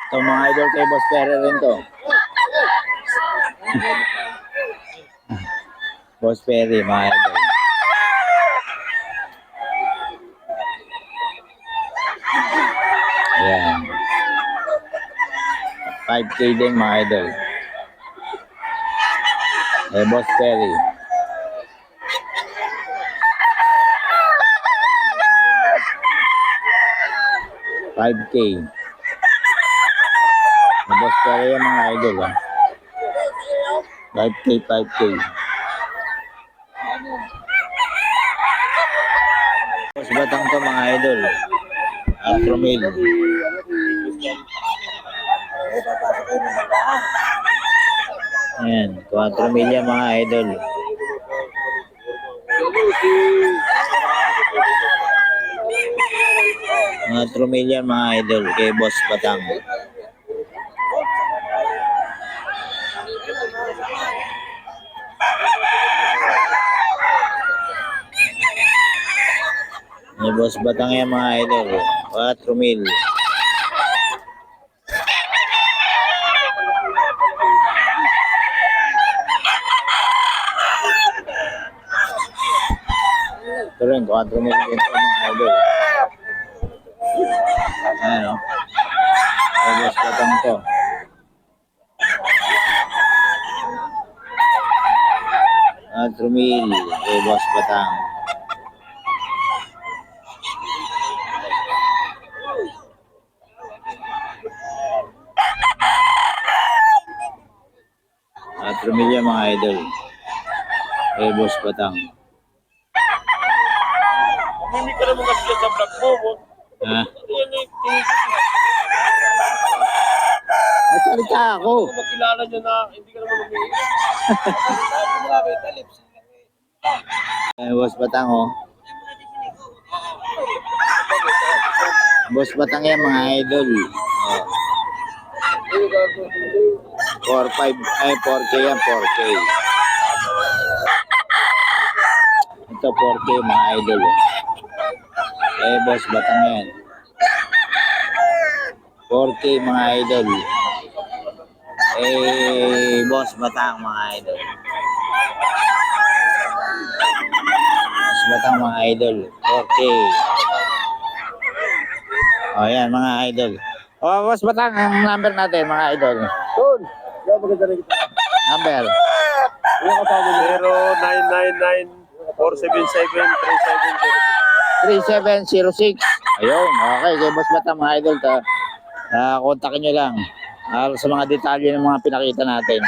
So mga idol kay Boss Pere rin to. Boss Pere, mga idol. Ayan. 5K din mga idol. Kay Boss Pere. $5K. Boss Pere yung mga idol. 5K, 5K. Boss Batang to mga idol. Afro-mail. Ayan, 4 milya mga idol. Mga 4 milya mga idol kay Boss Batang. May Boss Batang yan mga idol. 4 mil. Ito rin, 4 mil din ito mga idol. Ayan o. May Boss Batang to. Mil kay Boss Batang. Milya mga idol kay Boss Batang. Hindi ka naman kasi sa vlog mo. Ha? Nasalita ako. Kung makilala nyo na hindi ka naman umiiyak. Boss Batang oh. Boss Batang yan mga idol. Oh. 4-5 ay 4K yan, 4K. Ito 4K mga idol. Eh Boss Batang yan. 4K mga idol. Eh Boss Batang mga idol. Boss Batang mga idol. 4K. O yan mga idol. O Boss Batang, ang number natin mga idol. Doon. Yan, maganda rin kita. Number. Yung kasama nyo. 0999-477-3706. 3706. Ayun, okay. Kay Boss Batang mga idol. Kontakin nyo lang. Sa mga detalye ng mga pinakita natin.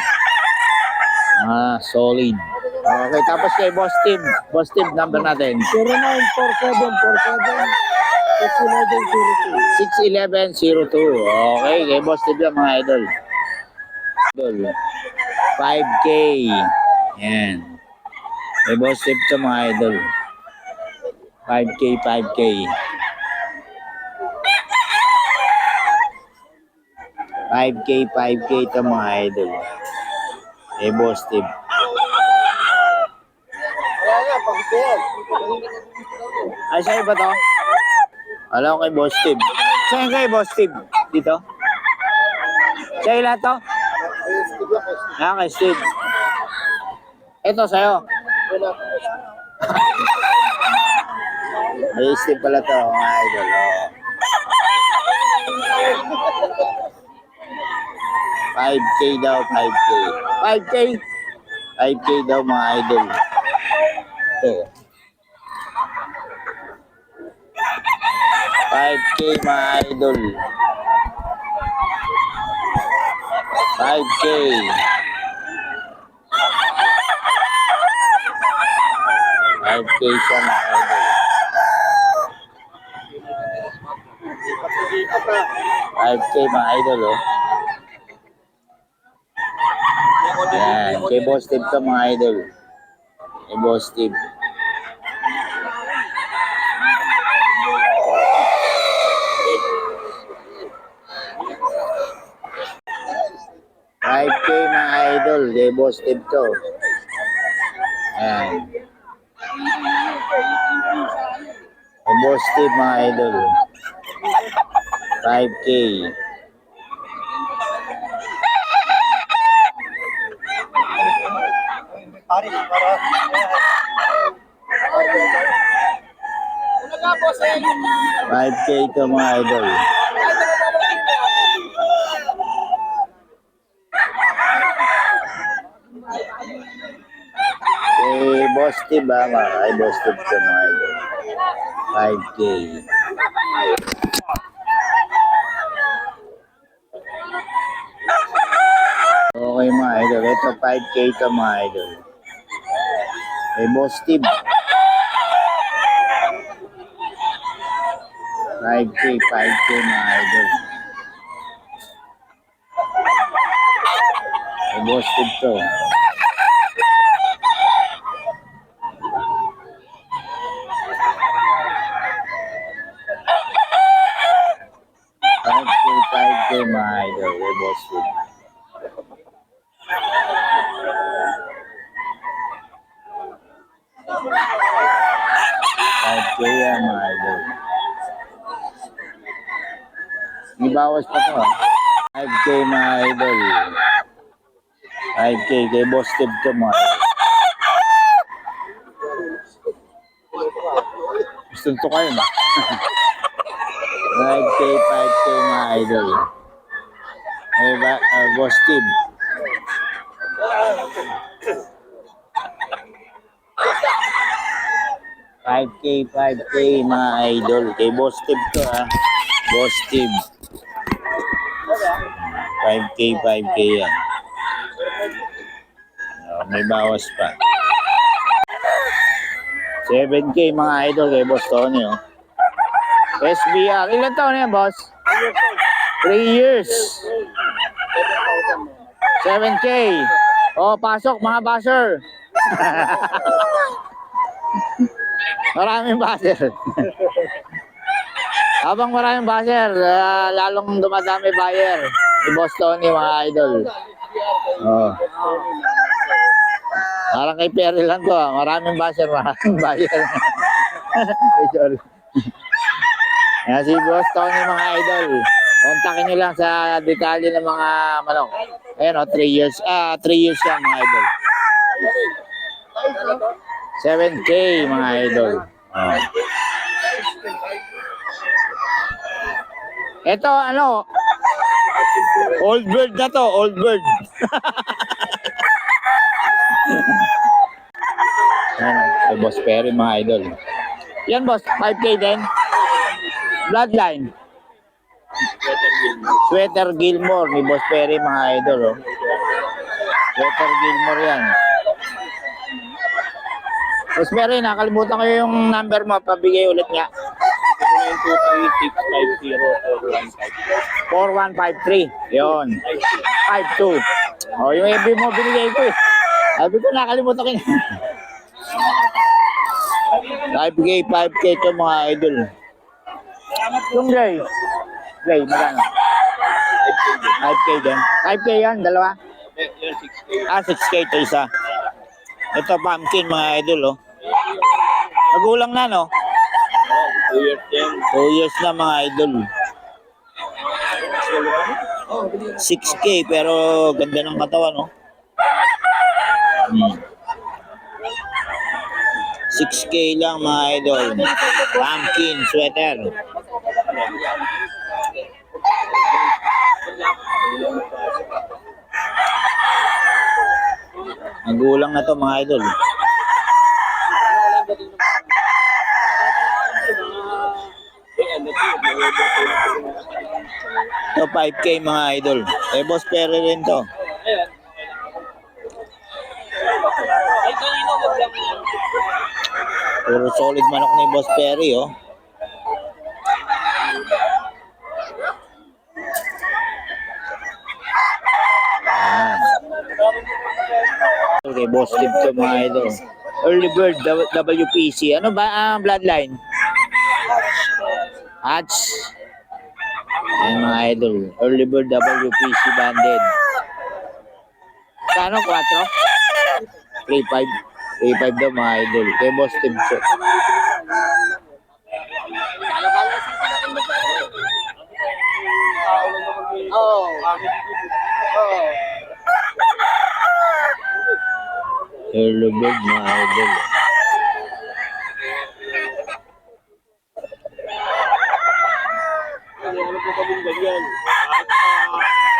Solid. Okay, tapos kay Boss Steve. Boss Steve, number natin. 0947-47-61102. 61102. Okay, kay Boss Steve lang mga idol. 5K. Yan. Kay Boss Steve to mga idol. 5K, 5K. 5K, 5K to mga idol. Kay Boss Steve. Ay, sa'yo ba to? Alam ko kay Boss Steve. Saan kay Boss Steve? Dito? Sa'yo lahat to? Kay Steve. Ito sa'yo. Ay, Steve pala to, mga idol. Oh. 5K daw, 5K. 5K? 5K daw, mga idol. Ito. 5K mga idol. 5K. 5K siya mga idol. 5K mga idol oh. Yan. Kay Boss Steve to mga idol. Kay Boss Steve. 5K mga idol, kay Boss Steve to. Ayan. Kay Boss Steve mga idol. 5K. Aris, para. 5K ito mga idol. Boss Steve mga kay Boss Steve ito mga idol. 5K. Okay mga idol. Ito 5K ito mga idol. Kay Boss Steve. 5K mga idol. Kay Boss Steve to. Five K mga idol. Kay Boss Steve. Yan mga idol. May bawas pa to 5K mga idol. 5K kay Boss Steve to mga idol. Gusto to kayo na. 5K mga idol. Ay Boss Steve. 5K mga idol. Kay Boss Steve to Boss Steve. 5K yan. May bawas pa. 7K mga idol kay Boss Tony SBR. Ilan taon na yan, boss? 3 years. 7K. Pasok mga basher. Maraming basher. Habang maraming basher, lalong dumadami buyer. Si Boss Tony mga idol. Parang kay Perry lang to. Maraming basher, maraming buyer. Sorry. Yan si Boss Tony mga idol. Kontakin nyo lang sa detalye ng mga manok. Ayan 3 years. 3 years yan mga idol. 7K mga idol. Ito old bird na to, old bird. Ayan, Boss Perry mga idol. Yan boss, 5K din. Bloodline. Sweater Gilmore ni Boss Perry mga idol. Sweater Gilmore yan. Boss Perry, nakalimutan ko yung number mo. Pabigay ulit nga. 4153. Yun. 52. Yung FB mo binigay ko Sabi ko nakalimutan ko yun. 5K ito mga idol. Yung gray, magkano? 5K din. 5K yan, dalawa? 6K ito isa. Ito pumpkin mga idol Nagulang na 2 years na mga idol. 6K pero ganda ng katawan 6K lang mga idol. Pumpkin sweater. Nagulang na to mga idol. Ito 5K mga idol. Boss Perry rin to. Puro solid manok ni Boss Perry Okay, Boss Steve to mga idol. Early Bird WPC. Ano ba ang bloodline? Hatch. Ayan mga idol. Early Bird WPC banded. Kano? 4? 3.5 daw mga idol. Kay Boss Steve to. Hello bird, mga idol. Ano po kami ganyan? At